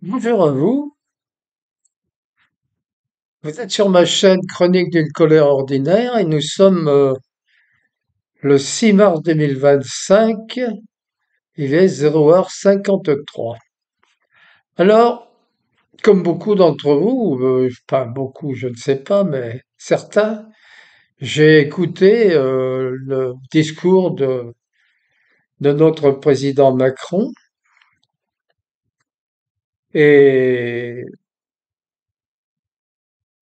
Bonjour à vous, vous êtes sur ma chaîne Chronique d'une colère ordinaire et nous sommes le 6 mars 2025, il est 0h53. Alors, comme beaucoup d'entre vous, pas beaucoup, je ne sais pas, mais certains, j'ai écouté le discours de notre président Macron et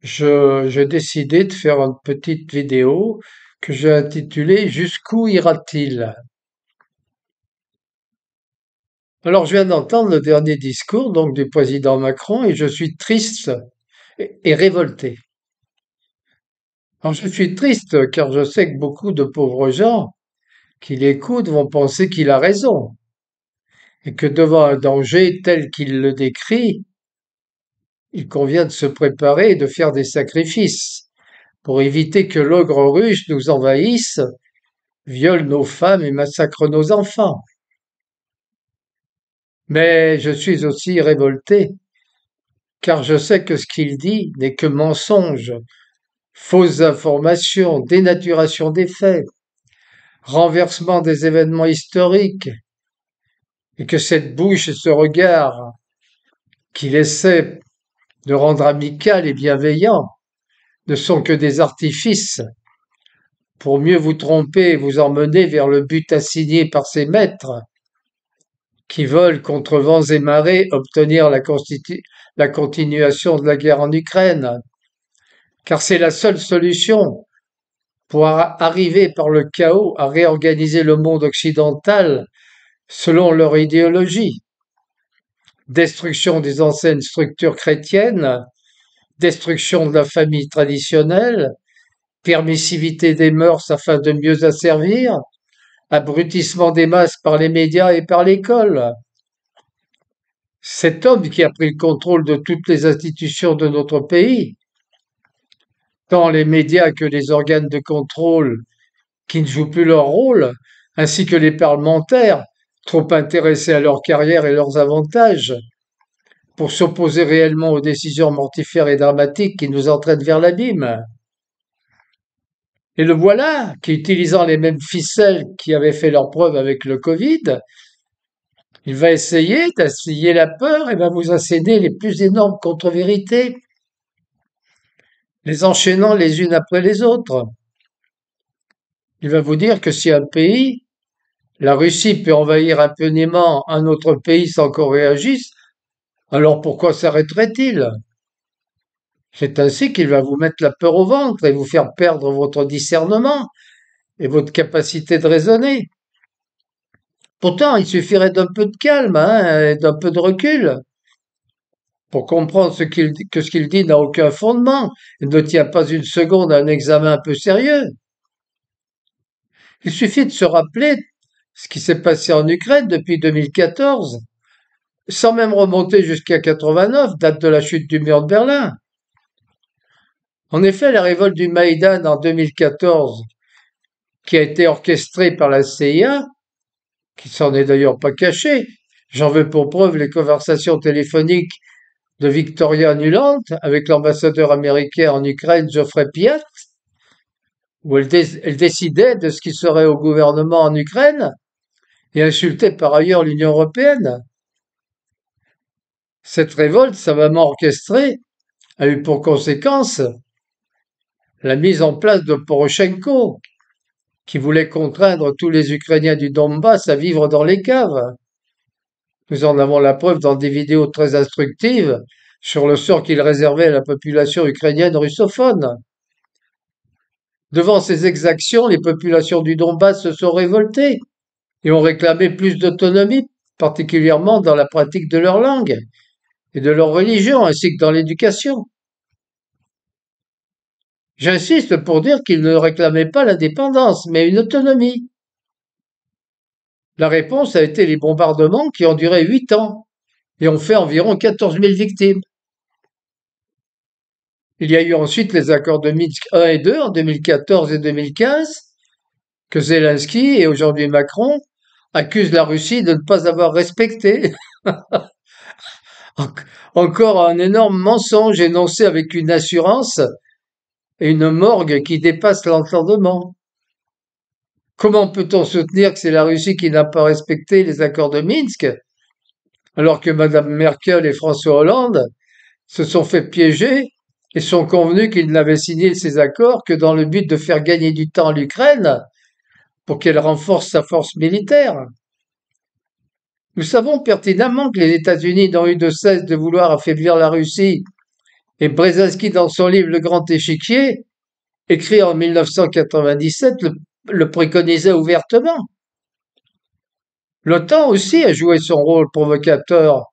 j'ai décidé de faire une petite vidéo que j'ai intitulée Jusqu'où ira-t-il? Alors, je viens d'entendre le dernier discours donc du président Macron et je suis triste et révolté. Alors, je suis triste car je sais que beaucoup de pauvres gens qui l'écoutent vont penser qu'il a raison et que devant un danger tel qu'il le décrit, il convient de se préparer et de faire des sacrifices pour éviter que l'ogre russe nous envahisse, viole nos femmes et massacre nos enfants. Mais je suis aussi révolté car je sais que ce qu'il dit n'est que mensonge, fausses informations, dénaturation des faits, renversement des événements historiques, et que cette bouche et ce regard qu'il essaie de rendre amical et bienveillant ne sont que des artifices pour mieux vous tromper et vous emmener vers le but assigné par ses maîtres, qui veulent, contre vents et marées, obtenir la continuation de la guerre en Ukraine, car c'est la seule solution pour arriver par le chaos à réorganiser le monde occidental selon leur idéologie. Destruction des anciennes structures chrétiennes, destruction de la famille traditionnelle, permissivité des mœurs afin de mieux asservir, abrutissement des masses par les médias et par l'école. Cet homme qui a pris le contrôle de toutes les institutions de notre pays, tant les médias que les organes de contrôle qui ne jouent plus leur rôle, ainsi que les parlementaires, trop intéressés à leur carrière et leurs avantages, pour s'opposer réellement aux décisions mortifères et dramatiques qui nous entraînent vers l'abîme. Et le voilà, qui utilisant les mêmes ficelles qui avaient fait leur preuve avec le Covid, il va essayer d'assailler la peur et va vous asséner les plus énormes contre-vérités, les enchaînant les unes après les autres. Il va vous dire que si un pays, la Russie, peut envahir impunément un autre pays sans qu'on réagisse, alors pourquoi s'arrêterait-il? C'est ainsi qu'il va vous mettre la peur au ventre et vous faire perdre votre discernement et votre capacité de raisonner. Pourtant, il suffirait d'un peu de calme, et d'un peu de recul pour comprendre que ce qu'il dit n'a aucun fondement et ne tient pas une seconde à un examen un peu sérieux. Il suffit de se rappeler ce qui s'est passé en Ukraine depuis 2014, sans même remonter jusqu'à 89, date de la chute du mur de Berlin. En effet, la révolte du Maïdan en 2014, qui a été orchestrée par la CIA, qui s'en est d'ailleurs pas caché, j'en veux pour preuve les conversations téléphoniques de Victoria Nuland avec l'ambassadeur américain en Ukraine, Geoffrey Piat, où elle décidait de ce qui serait au gouvernement en Ukraine et insultait par ailleurs l'Union européenne. Cette révolte savamment orchestrée a eu pour conséquence la mise en place de Poroshenko, qui voulait contraindre tous les Ukrainiens du Donbass à vivre dans les caves. Nous en avons la preuve dans des vidéos très instructives sur le sort qu'il réservait à la population ukrainienne russophone. Devant ces exactions, les populations du Donbass se sont révoltées et ont réclamé plus d'autonomie, particulièrement dans la pratique de leur langue et de leur religion, ainsi que dans l'éducation. J'insiste pour dire qu'ils ne réclamaient pas l'indépendance, mais une autonomie. La réponse a été les bombardements qui ont duré 8 ans et ont fait environ 14 000 victimes. Il y a eu ensuite les accords de Minsk 1 et 2 en 2014 et 2015, que Zelensky et aujourd'hui Macron accusent la Russie de ne pas avoir respecté Encore un énorme mensonge énoncé avec une assurance et une morgue qui dépasse l'entendement. Comment peut-on soutenir que c'est la Russie qui n'a pas respecté les accords de Minsk, alors que Mme Merkel et François Hollande se sont fait piéger et sont convenus qu'ils n'avaient signé ces accords que dans le but de faire gagner du temps à l'Ukraine pour qu'elle renforce sa force militaire? Nous savons pertinemment que les États-Unis n'ont eu de cesse de vouloir affaiblir la Russie, et Brzezinski, dans son livre Le Grand Échiquier, écrit en 1997, le préconisait ouvertement. L'OTAN aussi a joué son rôle provocateur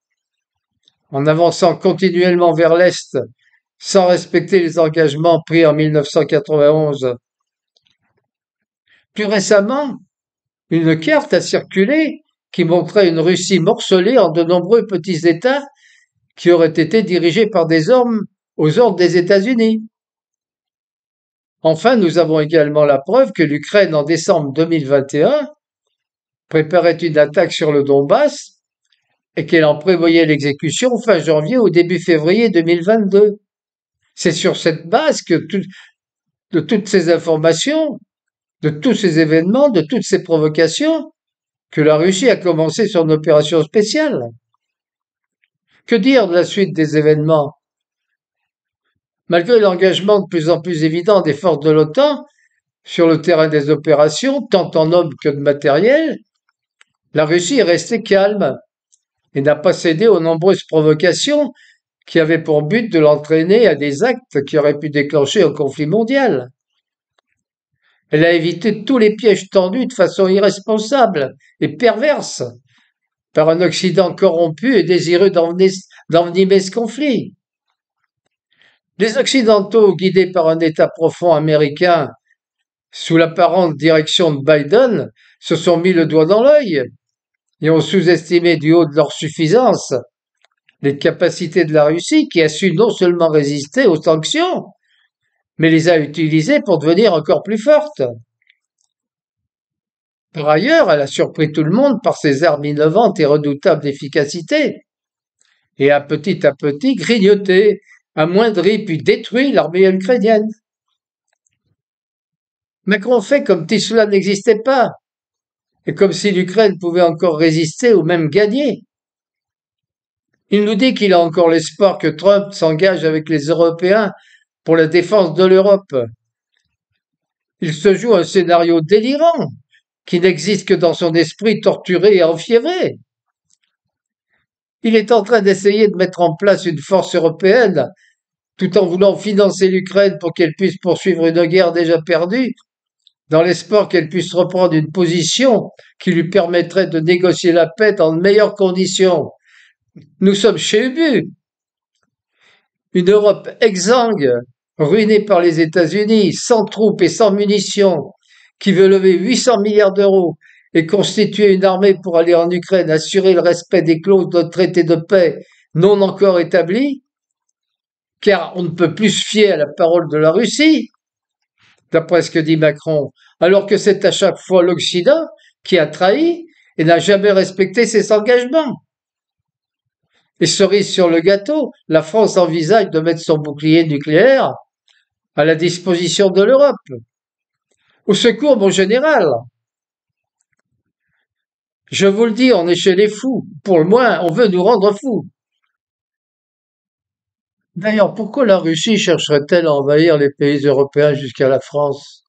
en avançant continuellement vers l'Est sans respecter les engagements pris en 1991. Plus récemment, une carte a circulé qui montrait une Russie morcelée en de nombreux petits États qui auraient été dirigés par des hommes aux ordres des États-Unis. Enfin, nous avons également la preuve que l'Ukraine, en décembre 2021, préparait une attaque sur le Donbass et qu'elle en prévoyait l'exécution fin janvier ou début février 2022. C'est sur cette base que de toutes ces informations, de tous ces événements, de toutes ces provocations, que la Russie a commencé son opération spéciale. Que dire de la suite des événements? Malgré l'engagement de plus en plus évident des forces de l'OTAN sur le terrain des opérations, tant en hommes que de matériel, la Russie est restée calme et n'a pas cédé aux nombreuses provocations qui avaient pour but de l'entraîner à des actes qui auraient pu déclencher un conflit mondial. Elle a évité tous les pièges tendus de façon irresponsable et perverse par un Occident corrompu et désireux d'envenimer ce conflit. Les Occidentaux, guidés par un État profond américain sous l'apparente direction de Biden, se sont mis le doigt dans l'œil et ont sous-estimé du haut de leur suffisance les capacités de la Russie qui a su non seulement résister aux sanctions, mais les a utilisées pour devenir encore plus forte. Par ailleurs, elle a surpris tout le monde par ses armes innovantes et redoutables d'efficacité, et a petit grignoté, amoindri puis détruit l'armée ukrainienne. Macron fait comme si cela n'existait pas, et comme si l'Ukraine pouvait encore résister ou même gagner. Il nous dit qu'il a encore l'espoir que Trump s'engage avec les Européens pour la défense de l'Europe. Il se joue un scénario délirant, qui n'existe que dans son esprit torturé et enfiévré. Il est en train d'essayer de mettre en place une force européenne, tout en voulant financer l'Ukraine pour qu'elle puisse poursuivre une guerre déjà perdue, dans l'espoir qu'elle puisse reprendre une position qui lui permettrait de négocier la paix dans de meilleures conditions. Nous sommes chez Ubu. Une Europe exsangue, ruinée par les États-Unis, sans troupes et sans munitions, qui veut lever 800 milliards d'euros et constituer une armée pour aller en Ukraine assurer le respect des clauses de traité de paix non encore établies, car on ne peut plus se fier à la parole de la Russie, d'après ce que dit Macron, alors que c'est à chaque fois l'Occident qui a trahi et n'a jamais respecté ses engagements. Et cerise sur le gâteau, la France envisage de mettre son bouclier nucléaire à la disposition de l'Europe. Au secours, mon général. Je vous le dis, on est chez les fous. Pour le moins, on veut nous rendre fous. D'ailleurs, pourquoi la Russie chercherait-elle à envahir les pays européens jusqu'à la France?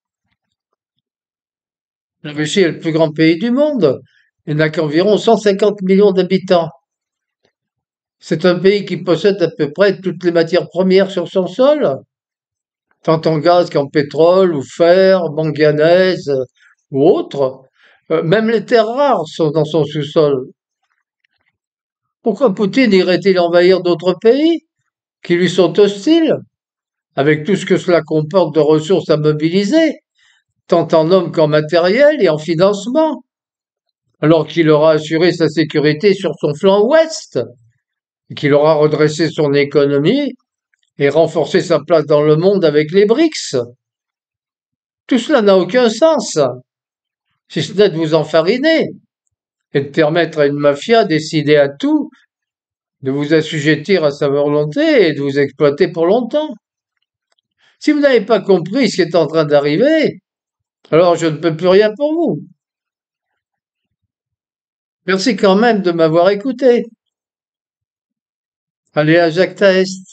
La Russie est le plus grand pays du monde. Il n'a qu'environ 150 millions d'habitants. C'est un pays qui possède à peu près toutes les matières premières sur son sol, tant en gaz qu'en pétrole ou fer, manganèse ou autres. Même les terres rares sont dans son sous-sol. Pourquoi Poutine irait-il envahir d'autres pays qui lui sont hostiles, avec tout ce que cela comporte de ressources à mobiliser, tant en hommes qu'en matériel et en financement, alors qu'il aura assuré sa sécurité sur son flanc ouest, et qu'il aura redressé son économie et renforcé sa place dans le monde avec les BRICS? Tout cela n'a aucun sens, si ce n'est de vous enfariner et de permettre à une mafia décider à tout de vous assujettir à sa volonté et de vous exploiter pour longtemps. Si vous n'avez pas compris ce qui est en train d'arriver, alors je ne peux plus rien pour vous. Merci quand même de m'avoir écouté. Allez à Jacques Taest.